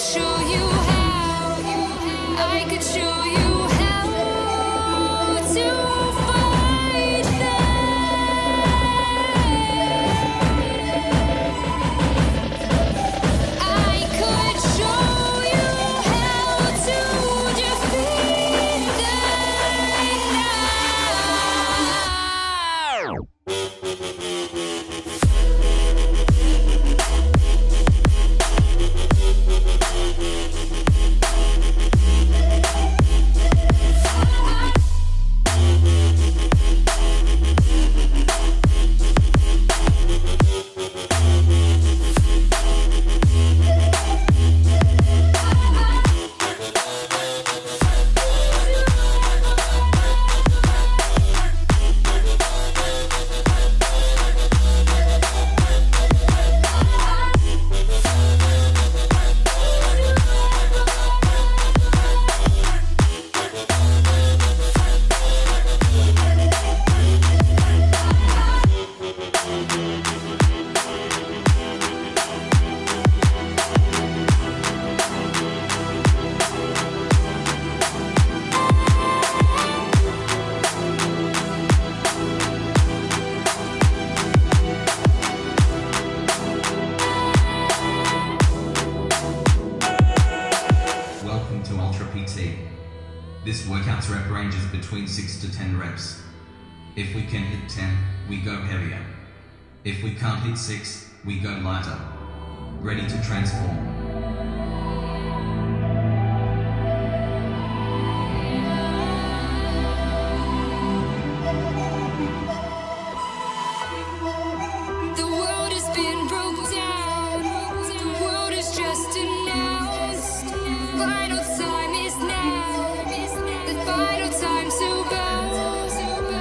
show you how. I could show you how to fight them. I could show you how to defeat them now. This workout's rep range is between 6 to 10 reps. If we can hit 10, we go heavier. If we can't hit 6, we go lighter. Ready to transform. The world has been broke down. The world is just announced. Final time is now. The final time to bow.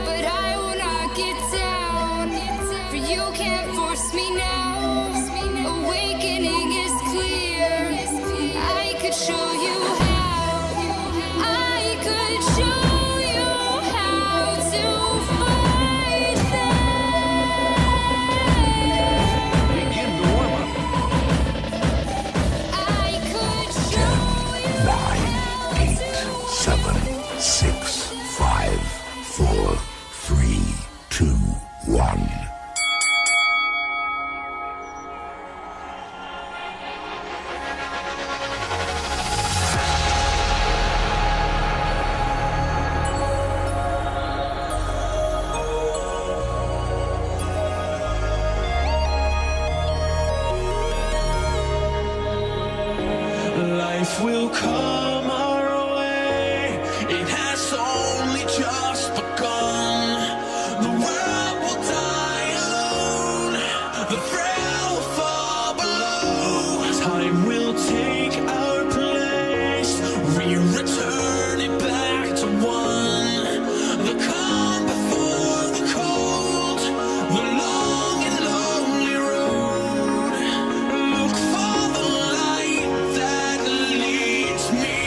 But I will not get down. For you can't force me now. Awakening is clear. I could show you how. I could show you how to fight them. Begin the warm-up. I could show you 9, 8, 7, 6, 5, 4, 3, 2, 1. Life will come our way. It has only just begun. The world will die alone. The frail will fall below. Time will take our place. We return it back to one. The calm before the cold. The long and lonely road. Look for the light that leads me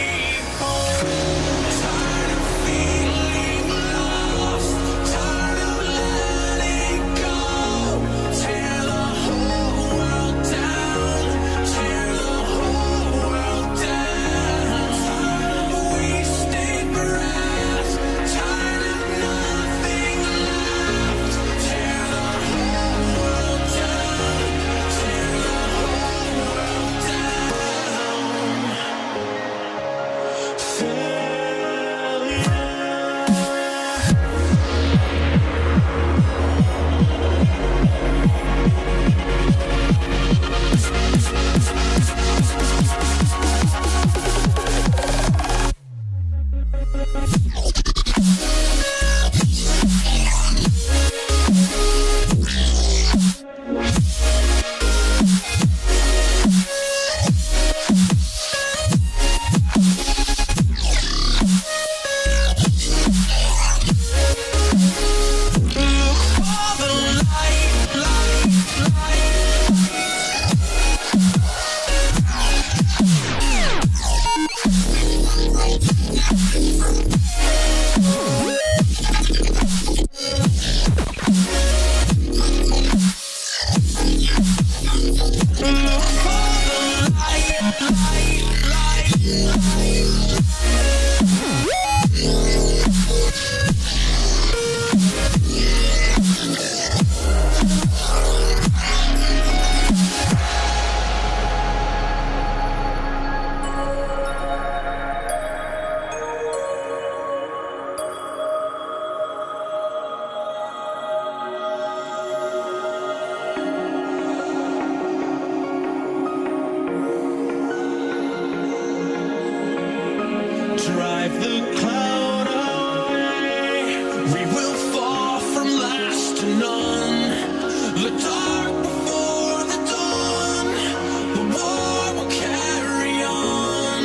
drive the cloud away. We will fall from last to none. The dark before the dawn. The war will carry on.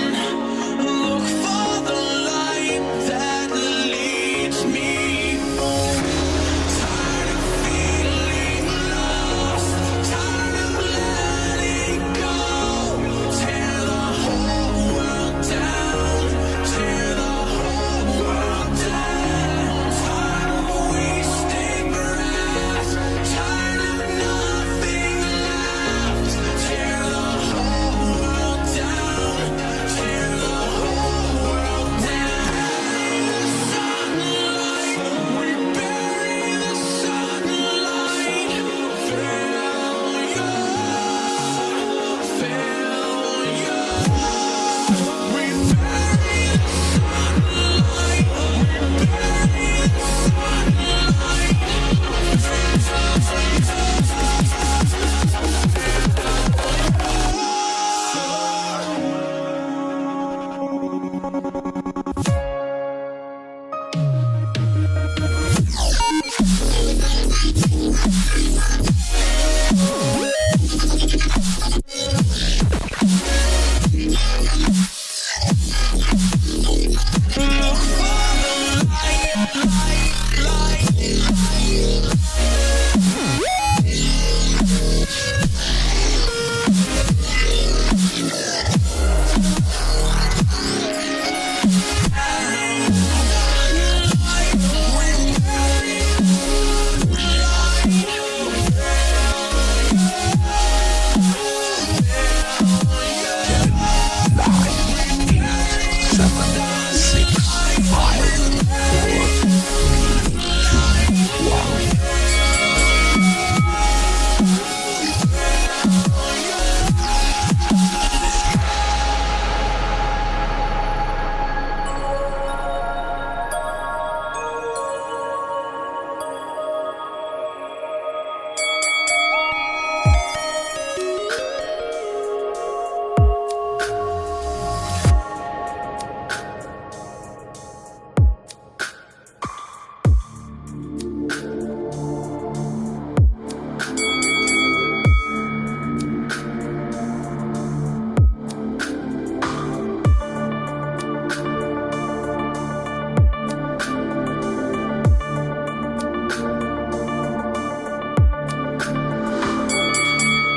Look for the light that leads me home. Tired of feeling lost. Tired of letting go. Tear the whole world down. Tear the whole world down. Tired of wasting breath. Tired of nothing left. Tear the whole world down. Tear the whole world down. The sunlight, we bury the sunlight. Failure. We bury the sunlight. We bury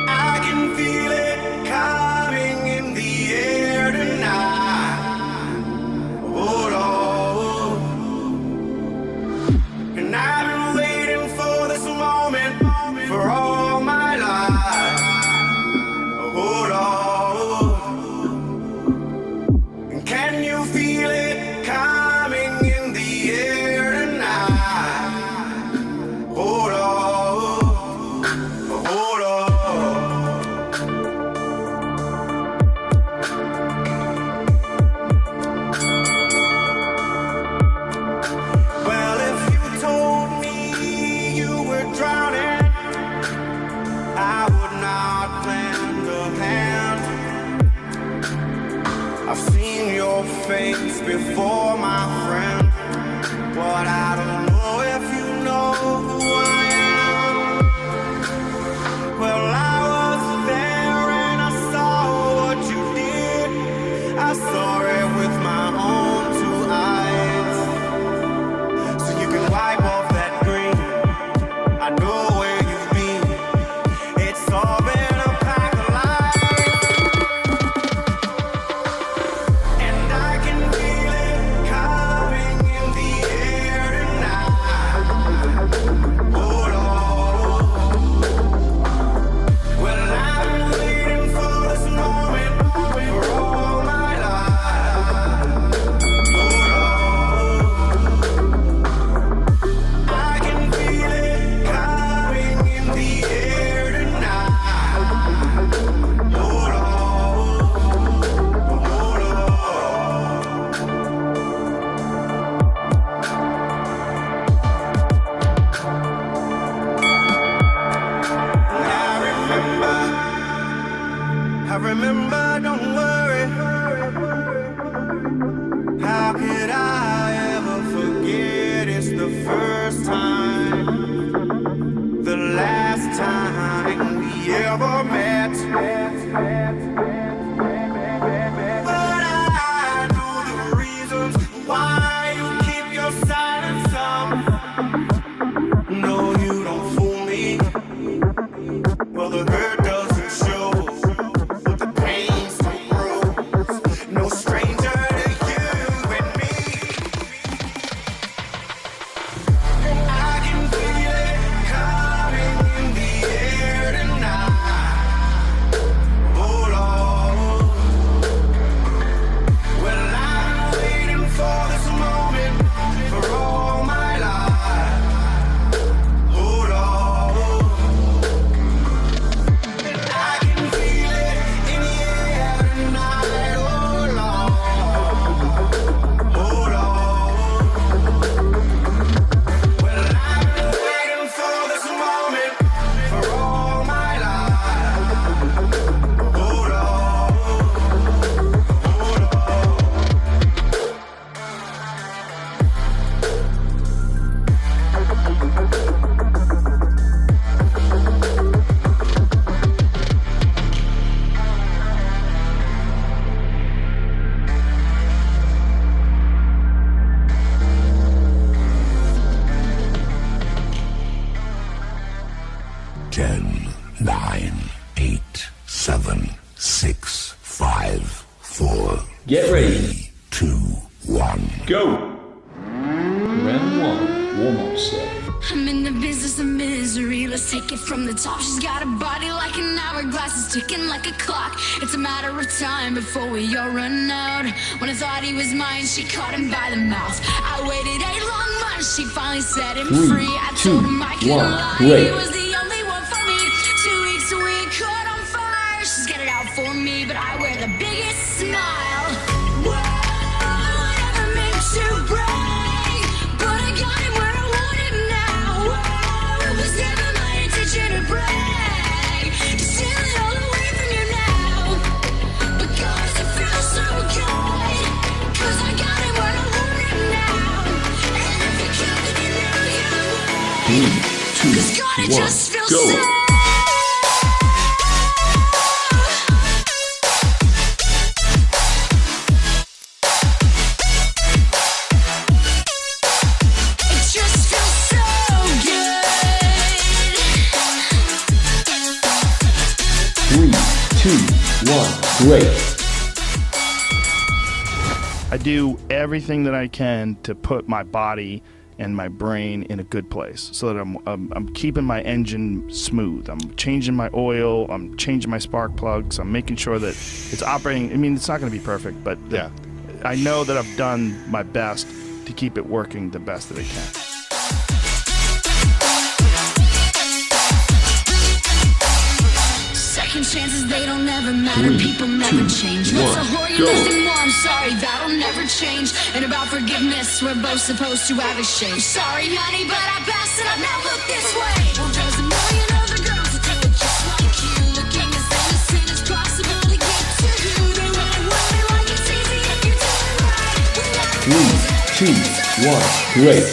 I can feel it coming in the air tonight. Oh Lord. And I've been waiting for this moment for all my life. Oh Lord. And can you feel it coming in the air tonight? Oh Lord. Oh Lord. Well, if you told me you were drowning, I would not lend a hand. I've seen your face before, my friend, but I don't know if you know who I am. Well, I was there and I saw what you did. I saw it with my own two eyes. So you can wipe off that green. I know where you've been. It's all been a pack of lies. And I can feel it coming in the air tonight. Oh Lord. Well, I've been waiting for this moment for all my life. Oh Lord. I can feel it coming in the air tonight. Oh Lord. Oh I remember, don't worry. I How could I ever forget? It's the first time, the last time we ever met. But I know the reasons why you keep your silence. No, you don't fool me. Well, the hurt doesn't show, but the pain still grows. No stranger to you and me. I can feel it coming in the air tonight. Oh Lord. Well, I've been waiting for this moment for all my life. Oh Lord. And I can feel it in the air tonight. Oh Lord. Oh Lord. Well, I've been waiting for this moment for all my life. Oh Lord. Oh Lord. Ten, nine, 8, 7, 6, 5, 4, Get ready. 2, 1. Go! Round 1, warm-up set. I'm in the business of misery, let's take it from the top. She's got a body like an hourglass, it's ticking like a clock. It's a matter of time before we all run out. When I thought he was mine, she caught him by the mouth. I waited 8 long months, she finally set him 3, free. I told 2, him I couldn't 1, lie, great. he was the only one for me. 2 weeks a week, caught on fire. She's got it out for me, but I wear the biggest smile. Whoa, I never meant to break, but I got him where I want him now. Whoa, it was never my intention to break, to steal it all away from you now. But God, it feels so good, 'cause I got him where I want him now. And if you could, then you know you would. 3, 2, 'Cause God, it 1, just feels go! so. It just feels so good. 3, 2, 1, great. I do everything that I can to put my body and my brain in a good place, so that I'm keeping my engine smooth. I'm changing my oil. I'm changing my spark plugs. I'm making sure that it's operating. I mean, it's not going to be perfect, but Yeah. I know that I've done my best to keep it working the best that I can. Second chances, they don't ever matter. 3, People never 2, change. 1, What's a whore you go. nothing more? I'm sorry, that'll never change. And about forgiveness, we're both supposed to have exchange. Sorry, honey, but I passed it. I've now looked this way. Well, there's a million other girls that do it just like you, looking as innocent as possible to get to you. They won't worry like it's easy if you do it right. 3, 2, 1, great.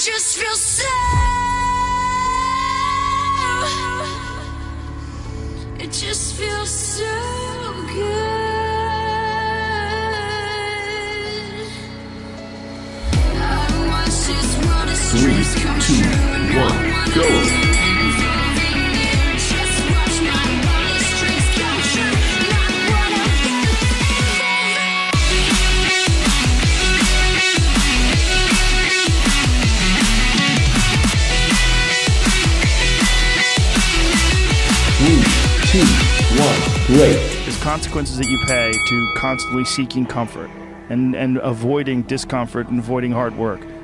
Just feels so. It just feels so good. I watched his wildest 3, dreams come 2, true, and 1, go! just watch my wildest dreams come true. Not one of them. Three, 2, 1, great. There's consequences that you pay to constantly seeking comfort and avoiding discomfort and avoiding hard work.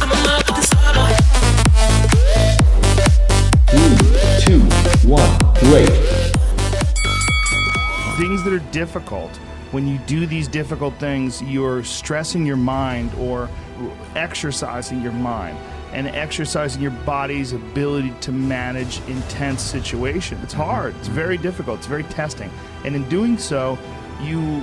I'm in love with the star boy. 3, 2, 1, break. Things that are difficult. When you do these difficult things, you're stressing your mind or exercising your mind and exercising your body's ability to manage intense situations. It's hard. It's very difficult. It's very testing. And in doing so, you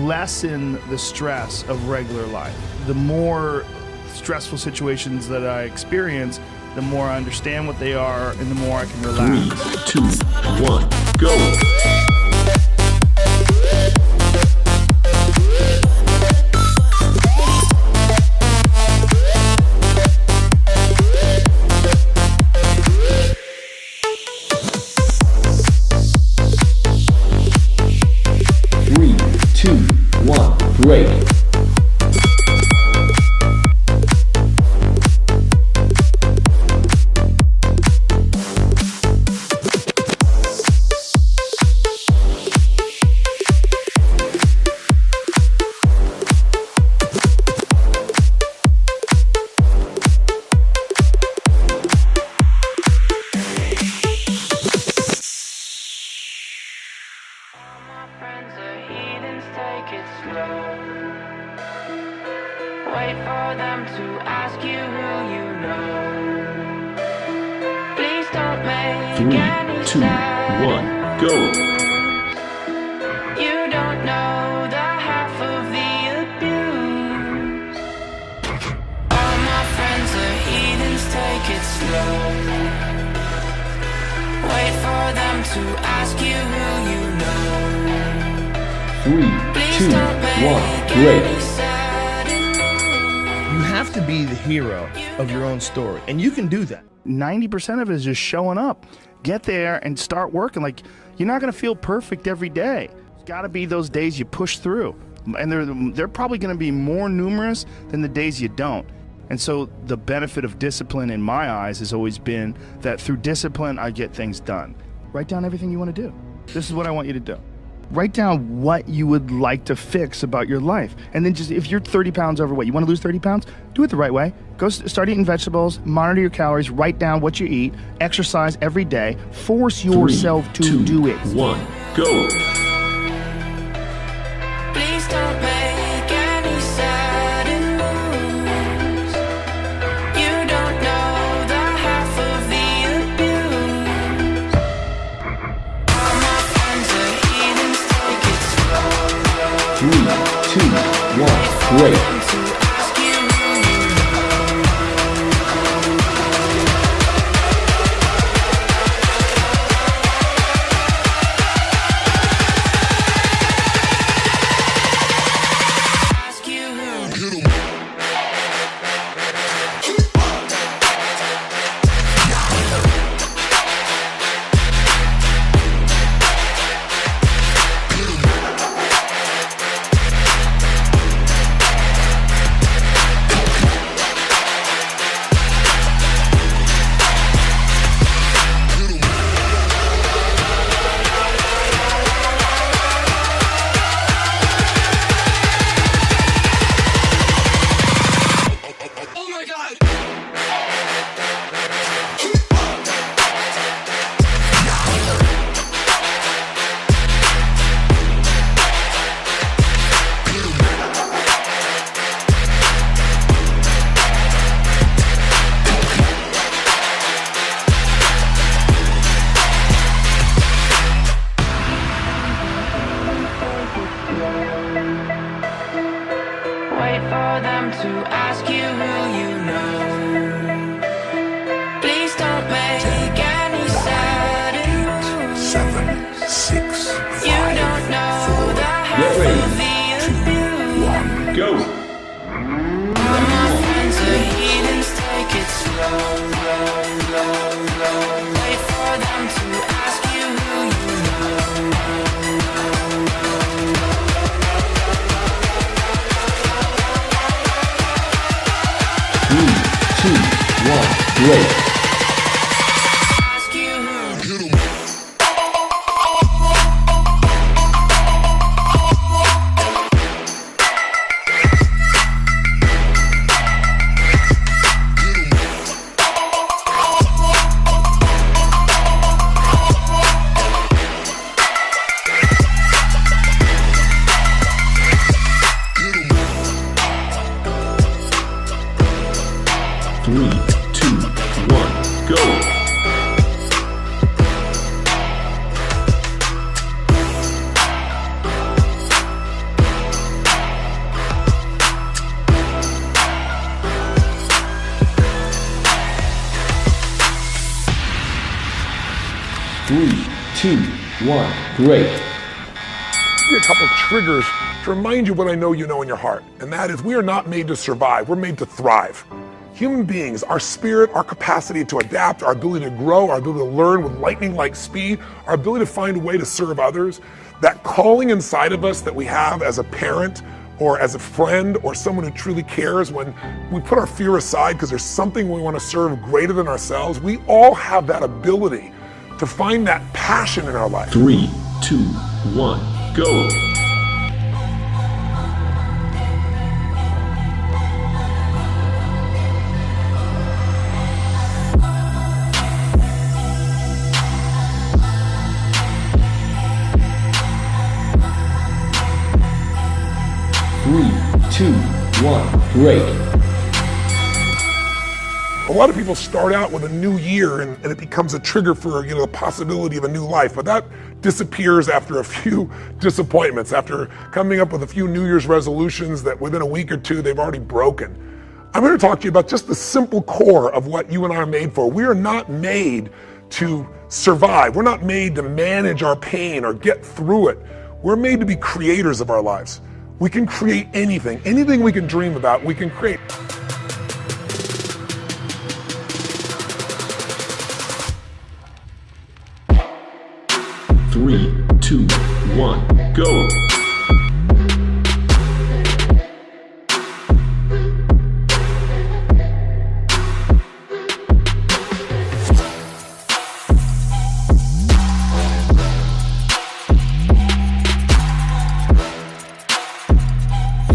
lessen the stress of regular life. The more stressful situations that I experience, the more I understand what they are and the more I can relax. 3, 2, 1, go. Three, two, one, break. 'Friends are heathens, take it slow. 3, 2, 1, go. You don't know the half of the abuse. All my friends are heathens, take it slow. Wait for them to ask you who you know. 3, Please 2, don't 1, make break. any sudden moves. You have to be the hero of your own story, and you can do that. 90% of it is just showing up. Get there and start working. Like, you're not going to feel perfect every day. It's got to be those days you push through. And they're probably going to be more numerous than the days you don't. And so the benefit of discipline in my eyes has always been that through discipline, I get things done. Write down everything you want to do. This is what I want you to do. Write down what you would like to fix about your life. And then just, if you're 30 pounds overweight, you want to lose 30 pounds, do it the right way. Go start eating vegetables, monitor your calories, write down what you eat, exercise every day, force yourself 3, to 2, do it. 1, go. Please don't make any sudden moves. You don't know the half of the abuse. All my friends are heathens, take it slow. 3, 2, 1, break. To ask you who you ask you who. Wait for them to ask you who you know. Please don't make any sudden moves. 7, 6, 5, You don't know the half Get ready. of the abuse. 1. Go. All my friends are heathens, take it slow. Wait for them to ask you who you know. 3, 2, 1, break. Ask you who. 3, 2, 1, go. Three, 2, 1, break. Give you a couple triggers to remind you what I know you know in your heart, and that is we are not made to survive, we're made to thrive. Human beings, our spirit, our capacity to adapt, our ability to grow, our ability to learn with lightning-like speed, our ability to find a way to serve others, that calling inside of us that we have as a parent or as a friend or someone who truly cares, when we put our fear aside because there's something we want to serve greater than ourselves, we all have that ability to find that passion in our life. 3, 2, 1, go. Three, 2, 1, break. A lot of people start out with a new year and it becomes a trigger for the possibility of a new life, but that disappears after a few disappointments, after coming up with a few New Year's resolutions that within a week or two they've already broken. I'm going to talk to you about just the simple core of what you and I are made for. We are not made to survive. We're not made to manage our pain or get through it. We're made to be creators of our lives. We can create anything we can dream about, we can create. Three, two, one, go.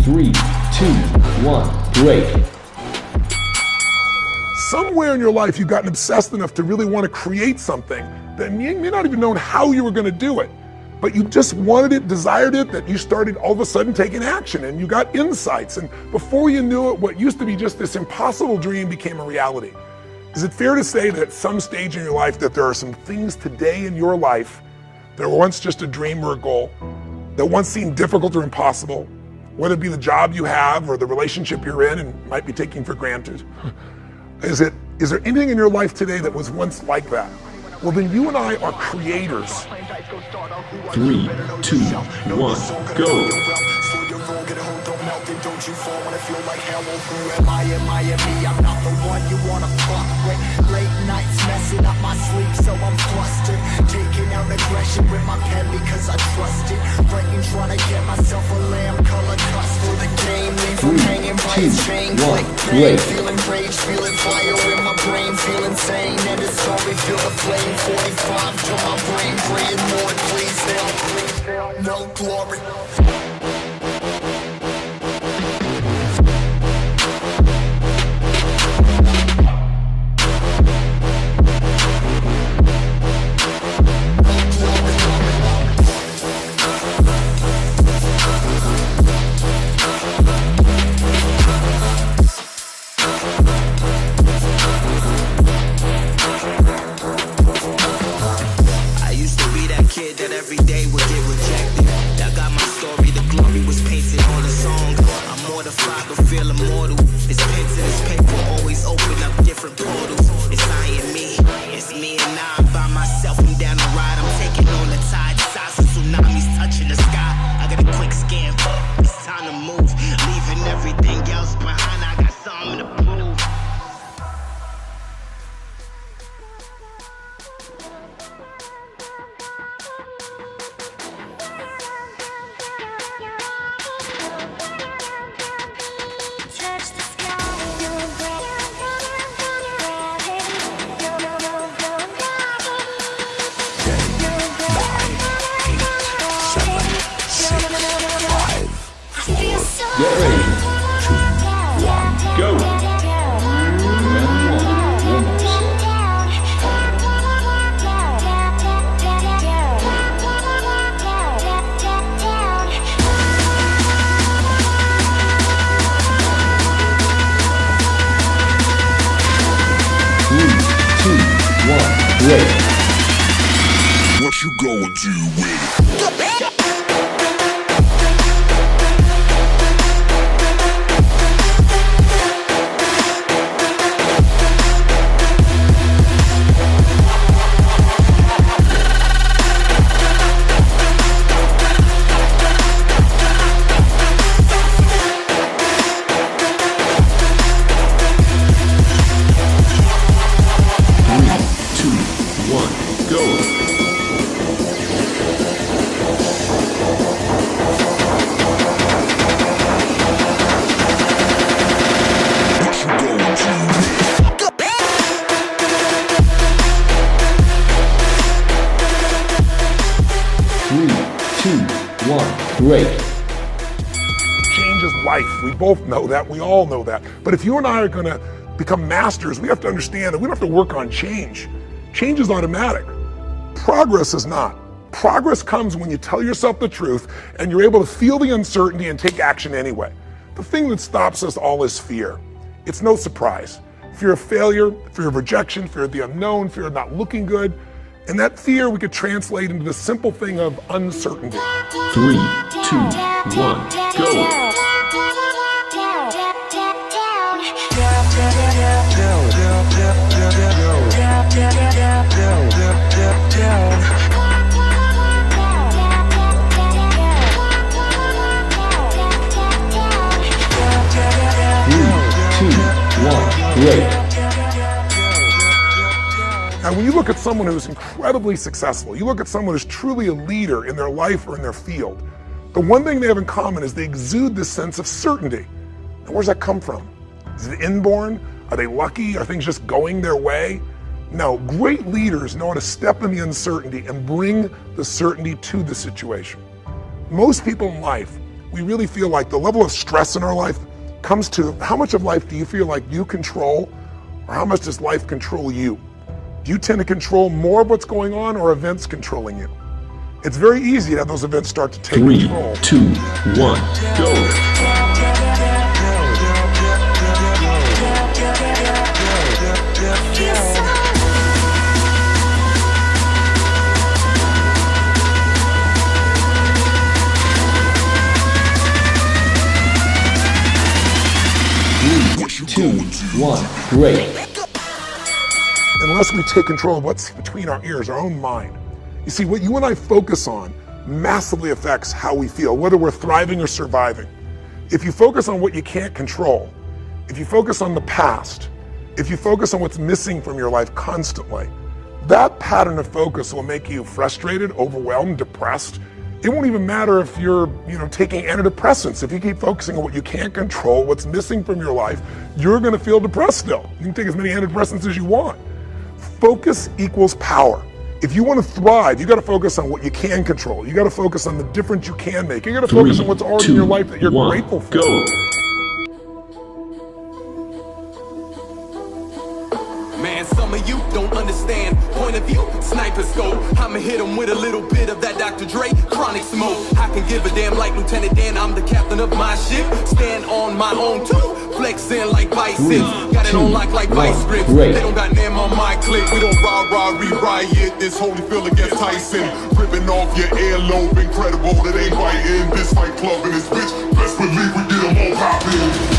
Three, two, one, break. Somewhere in your life you've gotten obsessed enough to really want to create something that you may not even know how you were going to do it, but you just wanted it, desired it, that you started all of a sudden taking action and you got insights, and before you knew it, what used to be just this impossible dream became a reality. Is it fair to say that at some stage in your life that there are some things today in your life that were once just a dream or a goal, that once seemed difficult or impossible, whether it be the job you have or the relationship you're in and might be taking for granted? Is there anything in your life today that was once like that? Well, then you and I are creators. 3, 2, 1, go. Don't you fall when I feel like hell over. Am I me? I'm not the one you wanna fuck with. Late nights messing up my sleep, so I'm flustered. Taking out aggression with my pen because I trust it. Writing, trying to get myself a lamb color custard. The game leaves from hanging by its chain. Click, bang, feeling rage, feeling fire in my brain, feel insane. And it's sorry, feel the flame. 45 to my brain, praying, Lord, please help. No glory. Every day would get rejected. I got my story, the glory was painted on a song. I'm mortified but feel immortal. This pen to this paper always open up different portals. It's I and me, it's me and I. I'm by myself, I'm down the ride. I'm taking on the tide, size of tsunamis touching the sky. I got a quick scan, it's time to move. Leaving everything else behind, I got something to prove. Get ready. 2, 1, go. Round 1, warm-ups. 3, 2, 1, break. What you going to do with it? 3, 2, 1, go. Great. Change is life. We both know that. We all know that. But if you and I are going to become masters, we have to understand that we don't have to work on change. Change is automatic. Progress is not. Progress comes when you tell yourself the truth and you're able to feel the uncertainty and take action anyway. The thing that stops us all is fear. It's no surprise. Fear of failure, fear of rejection, fear of the unknown, fear of not looking good. And that fear we could translate into the simple thing of uncertainty. 3, 2, 1, go. Great. Now, when you look at someone who's incredibly successful, you look at someone who's truly a leader in their life or in their field, the one thing they have in common is they exude this sense of certainty. Now, where's that come from? Is it inborn? Are they lucky? Are things just going their way? No, great leaders know how to step in the uncertainty and bring the certainty to the situation. Most people in life, we really feel like the level of stress in our life comes to how much of life do you feel like you control, or how much does life control you? Do you tend to control more of what's going on, or events controlling you? It's very easy to have those events start to take 3, control. 2, 1, go. Two, one, great. Unless we take control of what's between our ears, our own mind. You see, what you and I focus on massively affects how we feel, whether we're thriving or surviving. If you focus on what you can't control, if you focus on the past, if you focus on what's missing from your life constantly, that pattern of focus will make you frustrated, overwhelmed, depressed. It won't even matter if you're, taking antidepressants. If you keep focusing on what you can't control, what's missing from your life, you're gonna feel depressed still. You can take as many antidepressants as you want. Focus equals power. If you want to thrive, you got to focus on what you can control. You got to focus on the difference you can make. You got to focus on what's already in your life that you're grateful for. Go. Man, some of you don't understand. Point of view, sniper scope. I'ma hit him with a little bit of that Dr. Dre chronic smoke. I can give a damn like Lieutenant Dan. I'm the captain of my ship. Stand on my own too. Flexing like biceps. Got it on like vice grips. They don't got name on my clip. We don't riot. This Holyfield against Tyson. Ripping off your earlobe. Incredible, that ain't right in this fight club in this bitch. Best believe we get them all poppin'.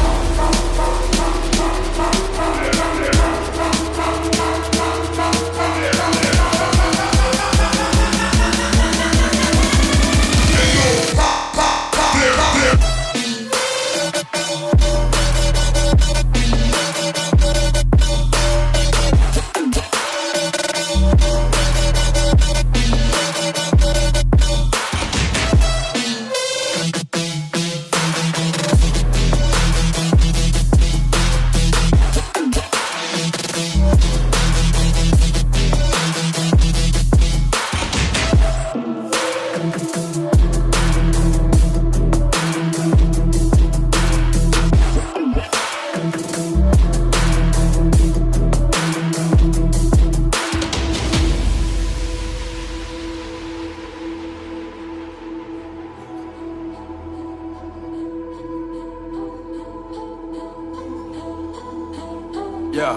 Yeah.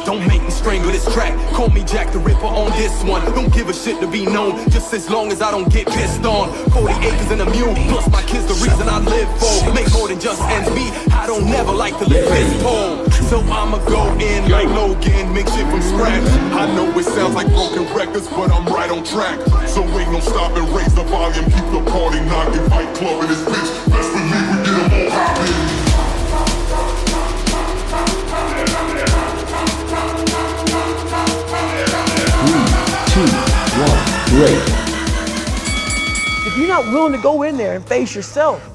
Don't make me strangle this track. Call me Jack the Ripper on this one. Don't give a shit to be known, just as long as I don't get pissed on. 40 acres and a mule, plus my kids the reason I live for. Make more than just ends meet. I don't never like to live this poor. So I'ma go in like Logan, make shit from scratch. I know it sounds like broken records, but I'm right on track. So ain't no stopping, raise the volume, keep the party knocking. Fight club in this bitch, best believe we get them all hopping. Great. If you're not willing to go in there and face yourself,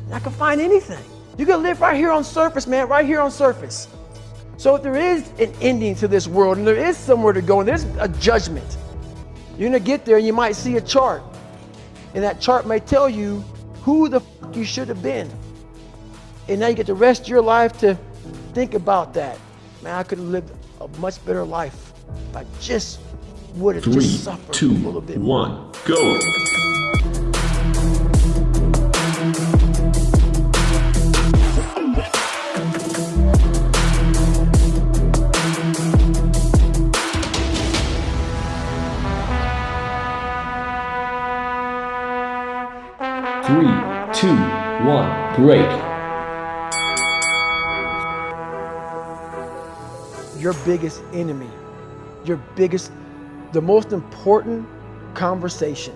you're not gonna find anything. You're gonna live right here on surface, man, right here on surface. So if there is an ending to this world and there is somewhere to go and there's a judgment, you're gonna get there and you might see a chart. And that chart may tell you who the fuck you should have been. And now you get the rest of your life to think about that. Man, I could have lived a much better life if I just would have just suffered 3, 2, a little bit more. 1, go. 3, 2, 1, break. Your biggest enemy, the most important conversation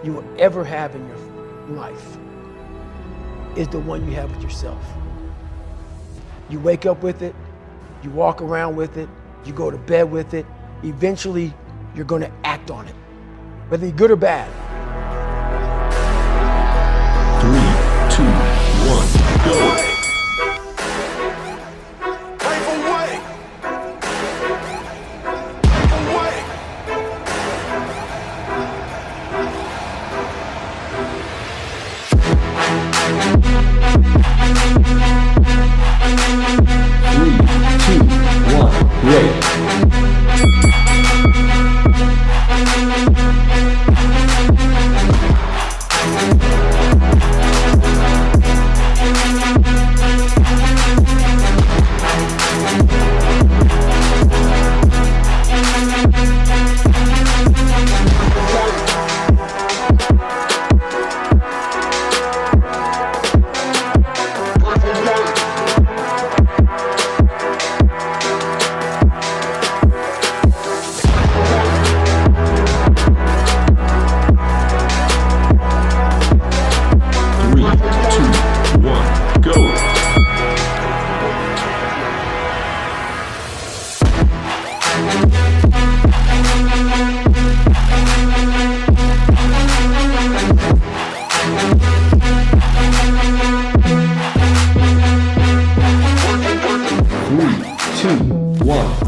you will ever have in your life is the one you have with yourself. You wake up with it, you walk around with it, you go to bed with it. Eventually, you're going to act on it, whether you're good or bad. 3, 2, 1, go.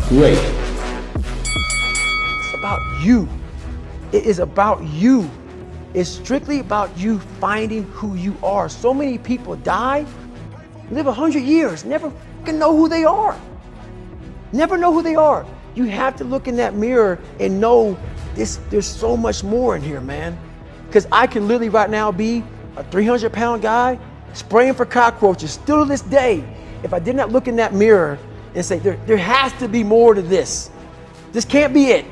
Great. It's about you. It is about you. It's strictly about you finding who you are. So many people die, live 100 years, never fucking know who they are. Never know who they are. You have to look in that mirror and know there's so much more in here, man. Because I can literally right now be a 300-pound guy spraying for cockroaches still to this day if I did not look in that mirror and say, there has to be more to this. This can't be it.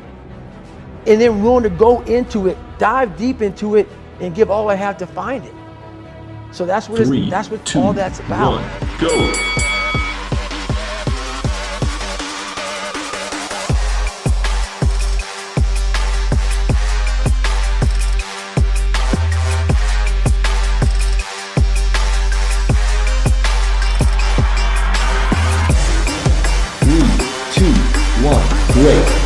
And then willing to go into it, dive deep into it, and give all I have to find it. So that's what all that's about. 1, go. Great.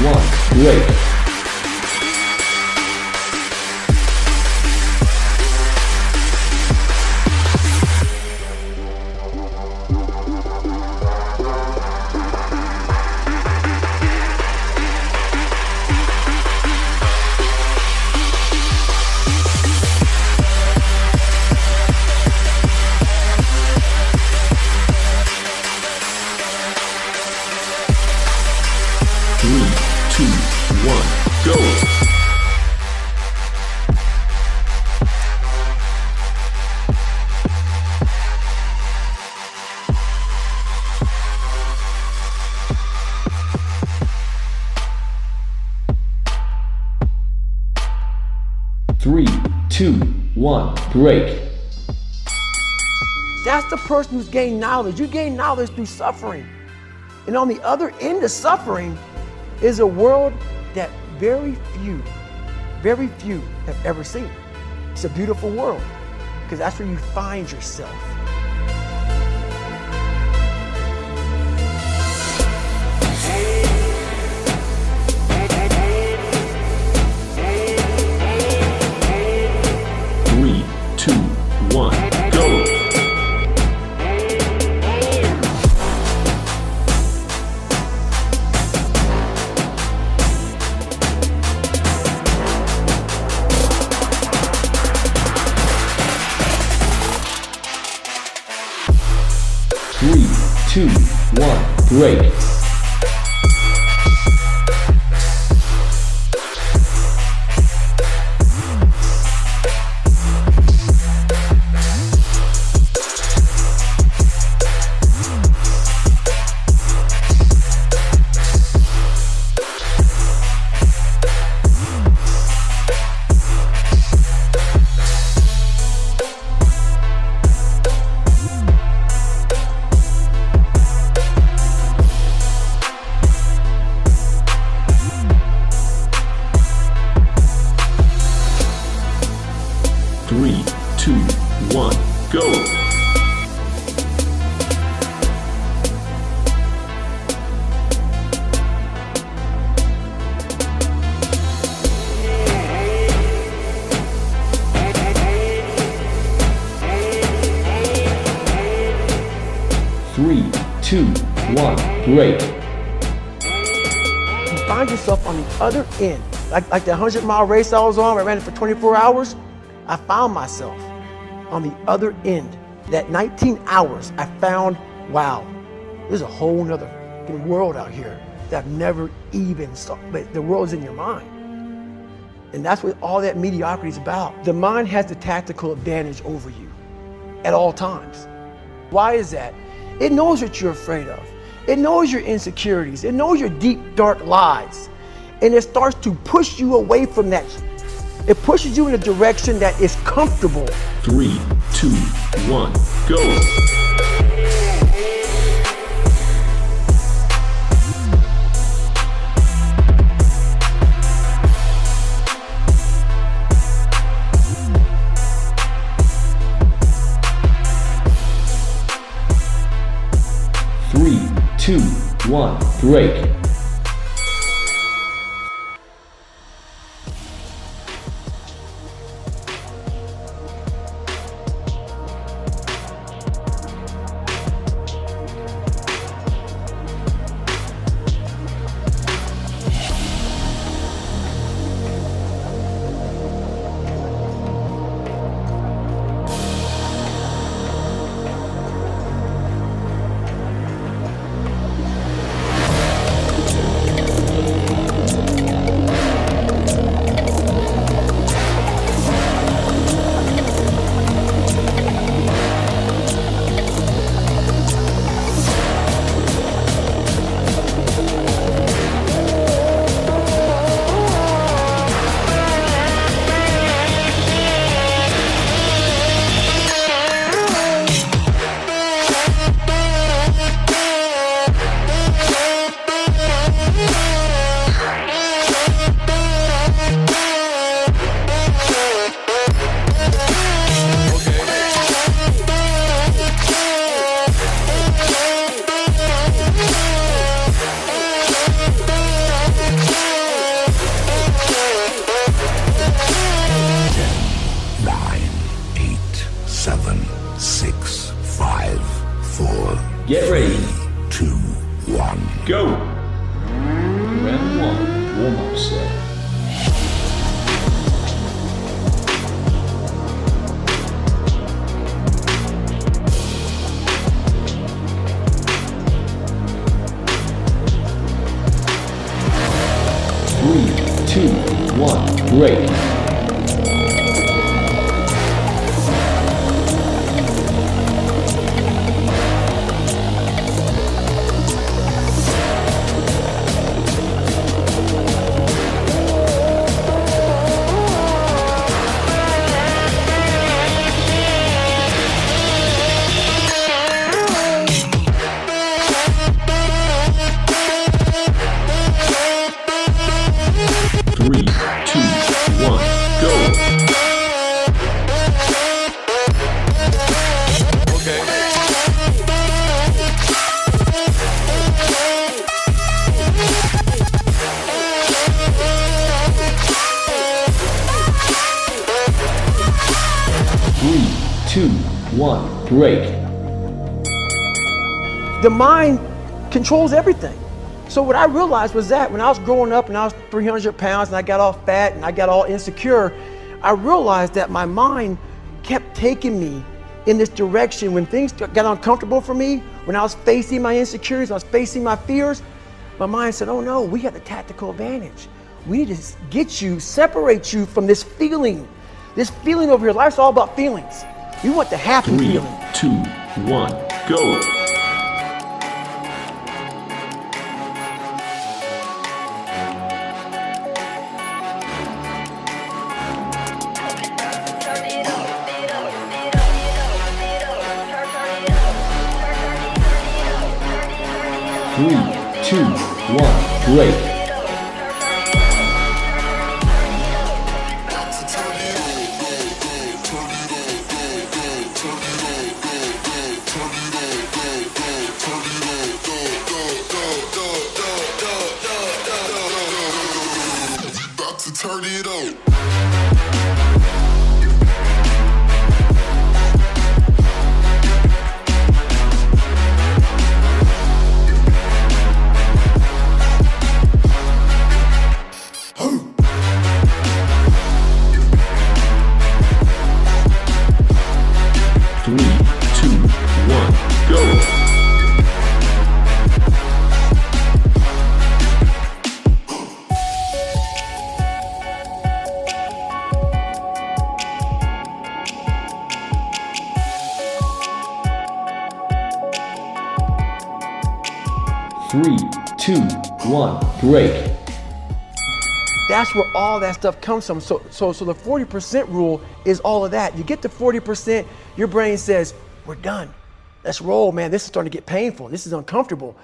1, great. 1, go! 3, 2, 1, break. That's the person who's gained knowledge. You gain knowledge through suffering. And on the other end of suffering is a world that very few have ever seen. It's a beautiful world because that's where you find yourself. Three, two, one, go! 3, 2, 1, break. Three, two, one, go! Three, two, one, break. You find yourself on the other end. Like the 100-mile race I was on, I ran it for 24 hours. I found myself on the other end. That 19 hours, I found, wow, there's a whole nother world out here that I've never even saw. But the world's in your mind. And that's what all that mediocrity is about. The mind has the tactical advantage over you at all times. Why is that? It knows what you're afraid of. It knows your insecurities. It knows your deep, dark lies. And it starts to push you away from that. It pushes you in a direction that is comfortable. 3, 2, 1, go! Three, two, one, break. Get ready. 2, 1, go! Round 1, warm-up set. 3, 2, 1, break. 3, 2, 1, go. Three, two, one, break. The mind controls everything. So what I realized was that when I was growing up and I was 300 pounds and I got all fat and I got all insecure, I realized that my mind kept taking me in this direction. When things got uncomfortable for me, when I was facing my insecurities, I was facing my fears, my mind said, oh no, we have the tactical advantage. We need to get you, separate you from this feeling over here. Life's all about feelings. You want the happy 3, feeling. 2, 1, go. Three, two, one, break. Turn it up. 3, 2, 1, go. Three, two, one, break. That's where all that stuff comes from. So the 40% rule is all of that. You get to 40%, your brain says, we're done. Let's roll, man. This is starting to get painful. This is uncomfortable.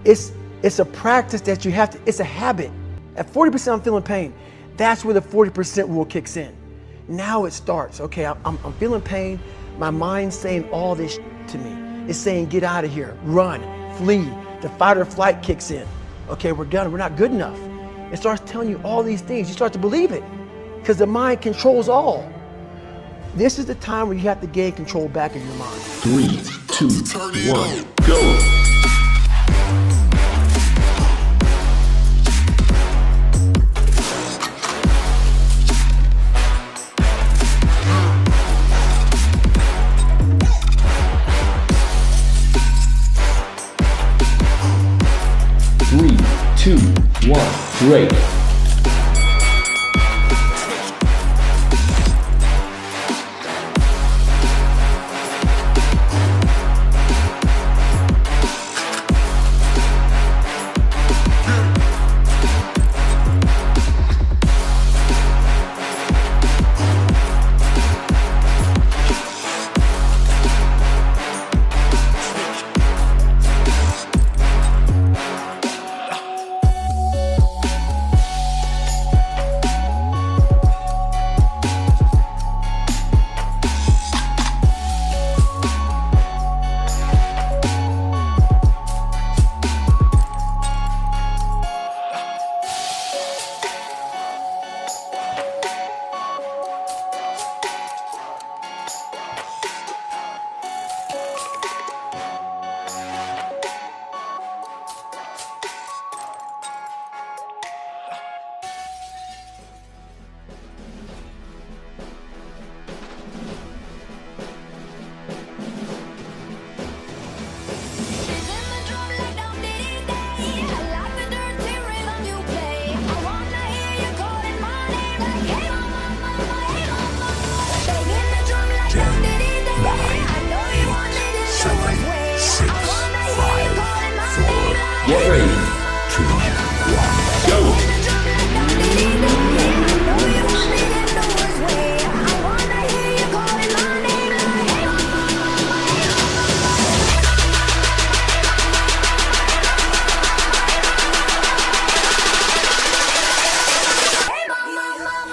It's a practice that you have to, it's a habit. At 40% I'm feeling pain. That's where the 40% rule kicks in. Now it starts. Okay, I'm feeling pain. My mind's saying all this to me. It's saying, get out of here, run, flee. The fight or flight kicks in. Okay, we're done, we're not good enough. It starts telling you all these things. You start to believe it because the mind controls all. This is the time where you have to gain control back in your mind. 3, 2, 1, go. Three, two, one, break.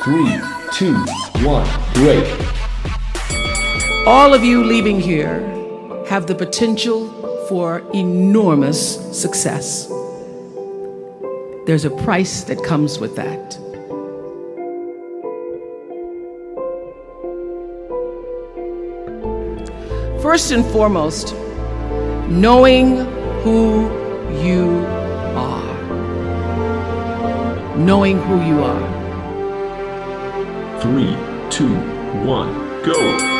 Three, two, one, break. All of you leaving here have the potential for enormous success. There's a price that comes with that. First and foremost, knowing who you are. Knowing who you are. 3, 2, 1, go!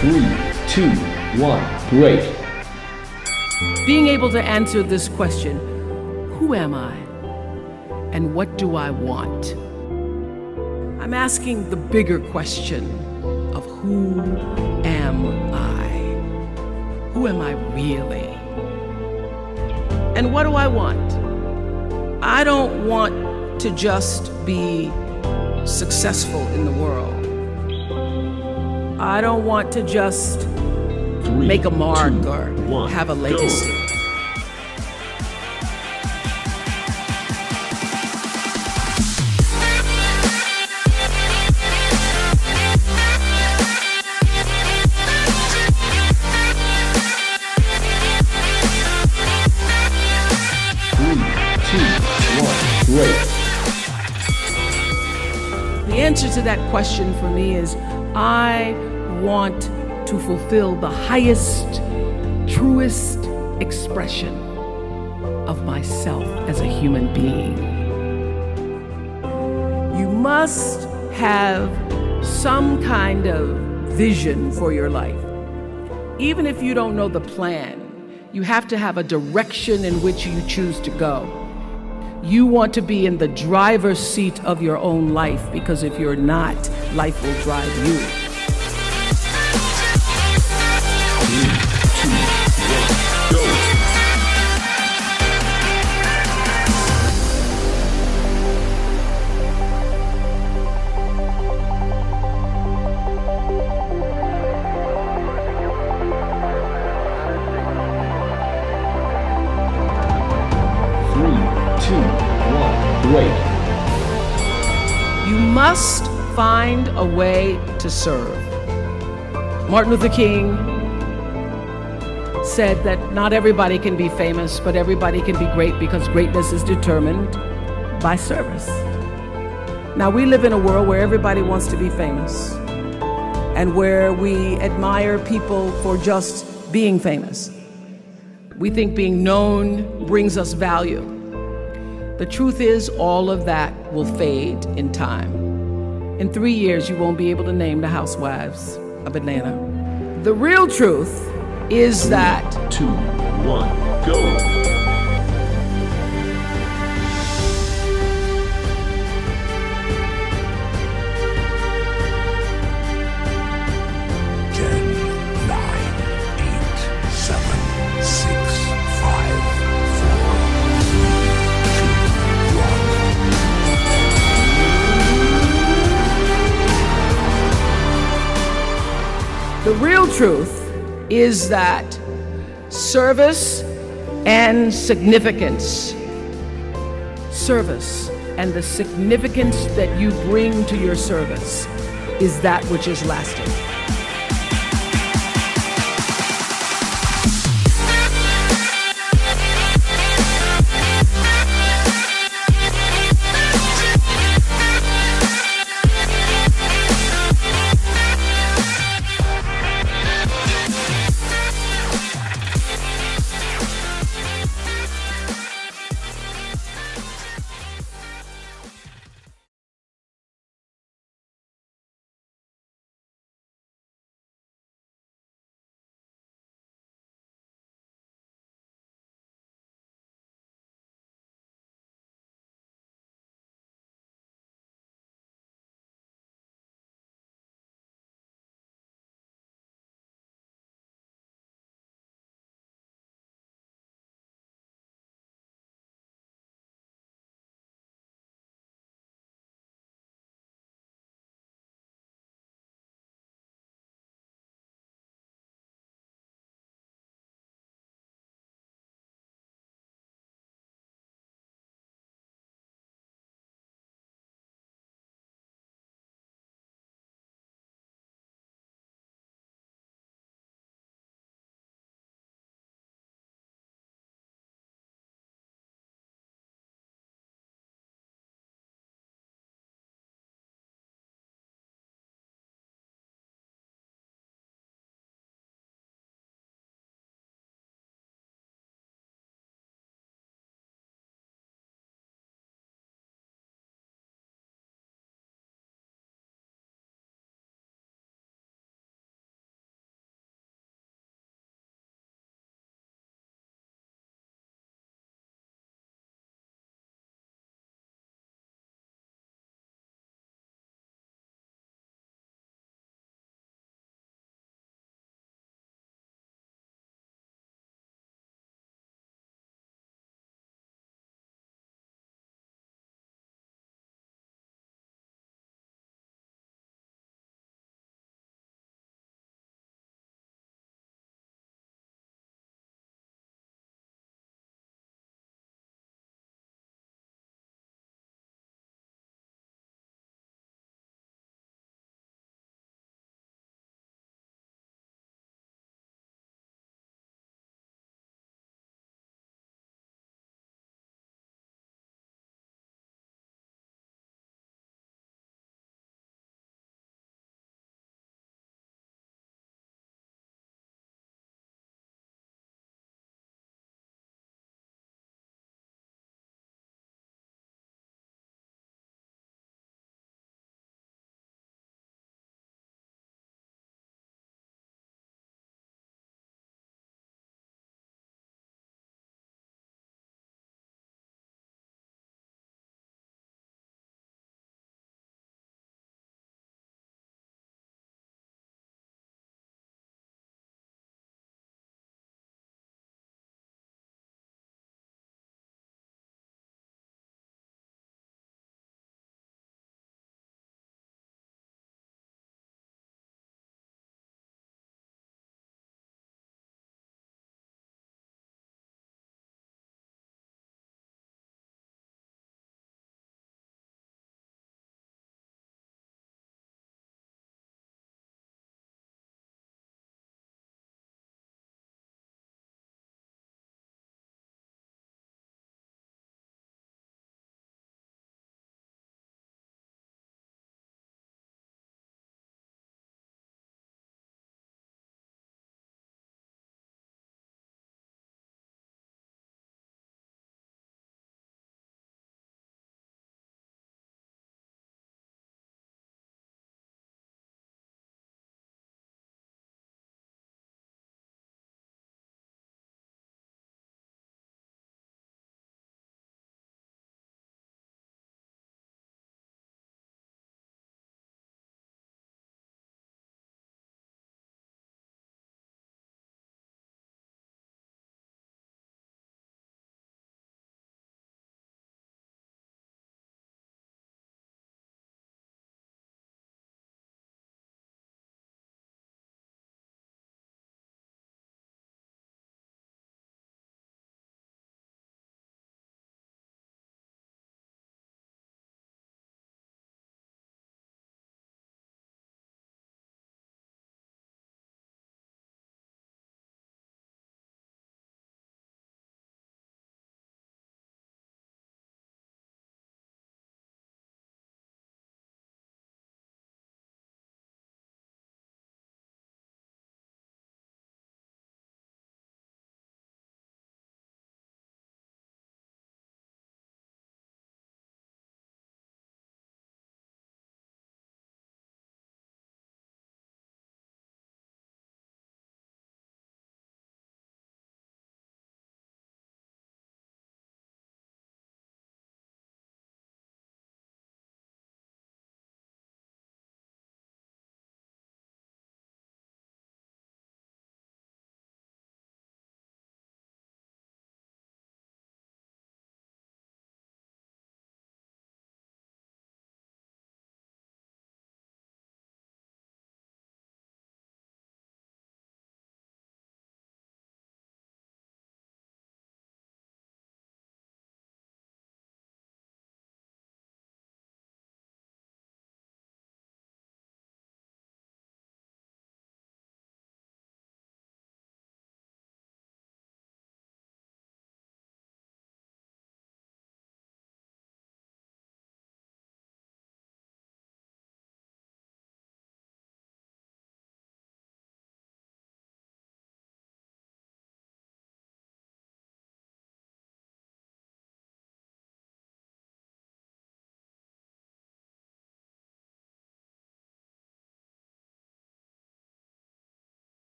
Three, two, one, break. Being able to answer this question, who am I? And what do I want? I'm asking the bigger question of who am I? Who am I really? And what do I want? I don't want to just be successful in the world. I don't want to just make a mark or have a legacy. Go. 3, 2, 1, break. The answer to that question for me is I want to fulfill the highest, truest expression of myself as a human being. You must have some kind of vision for your life. Even if you don't know the plan, you have to have a direction in which you choose to go. You want to be in the driver's seat of your own life, because if you're not, life will drive you. 3, 2, 1, go! Break. You must find a way to serve. Martin Luther King said that not everybody can be famous, but everybody can be great, because greatness is determined by service. Now, we live in a world where everybody wants to be famous and where we admire people for just being famous. We think being known brings us value. The truth is, all of that will fade in time. In 3 years, you won't be able to name the housewives of Atlanta. The real truth is that 2, 1, go! The real truth is that service and significance, service and the significance that you bring to your service is that which is lasting.